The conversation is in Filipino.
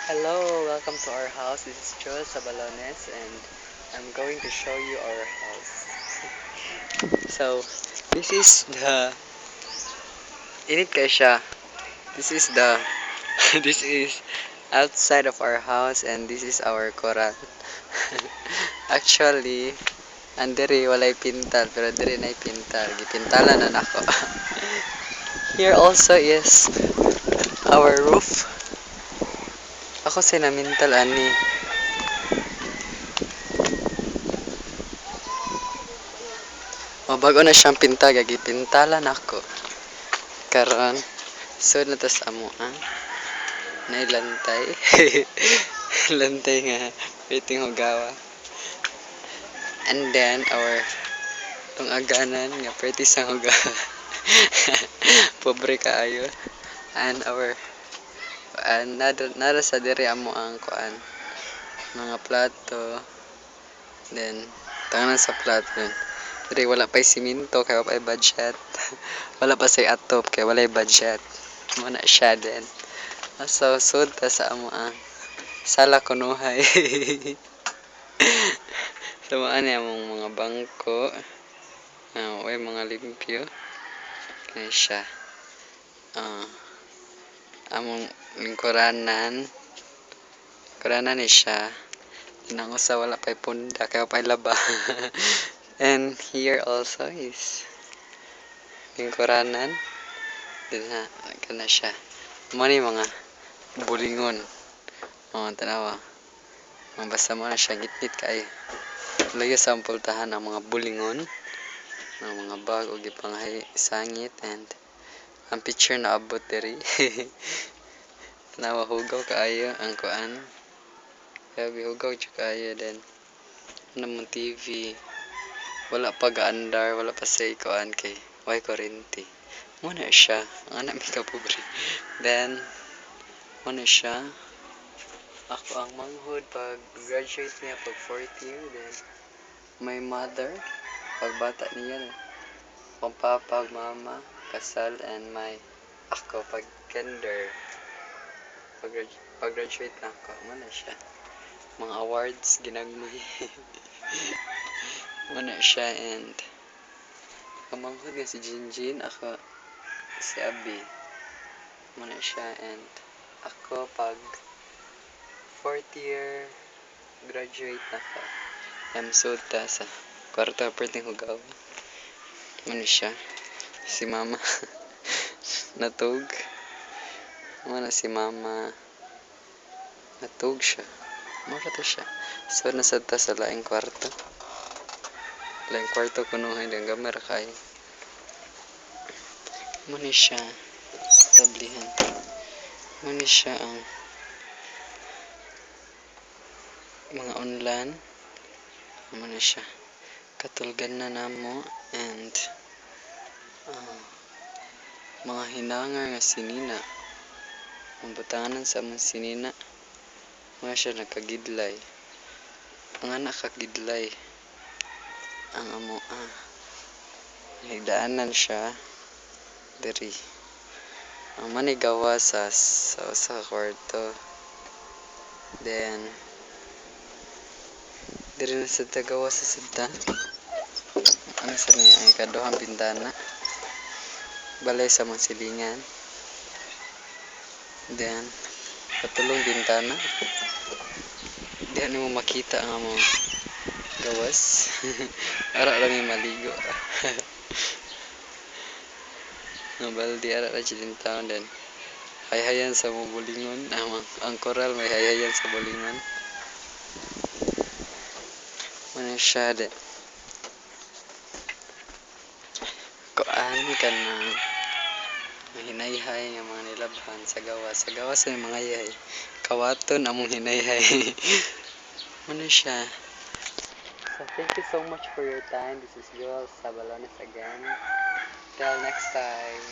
Hello, welcome to our house. This is Joel Sabalones and I'm going to show you our house. So, this is the init kay siya. This is the this is outside of our house and this is our koral. Actually, andiri walay pintal pero diri nay pintal. Gipintalan na nako. Here also is our roof. Ako sinamintal ani. Mabago na siyang pinta, gagipintalan ako. Karon, so na tas amo nailantay. Lantay nga, waiting hugawa. And then, our tong aganan nga pretty sang hugawa. Pobre kaayo. And our nara sa diri amo ang kuan mga plato. Then, tangan sa plato. Diri wala pa'y siminto kaya wala pa'y budget. Wala pa say atop kaya wala budget. Muna siya din. So, sud ta sa amo ang sala kunuhay. Samaan niya mong mga bangko. May mga limpyo. Kaya siya. Among lingkuranan. Lingkuranan ni siya. Nang usa wala pa'y punda kaya pa'y laba. And here also is lingkuranan. Dina kana siya. Mani mga bulingon. Tanawa. Basta mo na siya gitgit kay layo sa ampultahan ang mga bulingon ng mga bag o gipanghay sangit and ang picture na abot diri. Tanawa hugaw kaayo ang kuan. Kaya bihugaw jud kaayo then namang TV. Wala pa gaandar, wala pa say kuan kay way kurente. Muna siya, ang anak mi ka pobre. Then muna siya. Ako ang manghod pag graduate niya pag 4th year. Then my mother pag bata niya. Ang papa, mama, kasal and my ako pag kinder. Pag graduate na ako, muna siya. Mga awards ginagmay. Muna siya and ang manghod nga si Jinjin, ako si Abi. Muna siya and ako pag 4th year graduate na ko. I'm so ta sa kwarto aperting hugaw. Ano siya? Si mama. Natug. Ano si mama? Natug siya. Mura to siya. So nasa ta sa laing kwarto. Laing kwarto kunuhay lang gamar kay. Muna siya. Tablihan. Muna siya ang mga online. Muna siya. Katulgan na namo and mga hinangar nga sinina. Ang butangan sa mga sinina. Mga siya nagkagidlay. Ang anak kagidlay. Ang amo nagdaanan siya diri. Ang manigawa sa kwarto. Then diri na sa tagawa sa sidta. Ano sa niya ay kaduhang bintana. Balay sa mga silingan. Then patulong bintana. Diyan mo makita ang among gawas. Ara lang yung maligo. Baldi ara ra din taon din. Hayhayan sa mga bulingon. Ang koral may hayhayan sa bulingon. Muna siya de. Kuan ka na hinayhay nga mga nilabhan sa gawas. Sa gawas ay mga yahay. Kawaton among hinayhay. Muna siya. So thank you so much for your time. This is Joel Sabalones again. Till next time.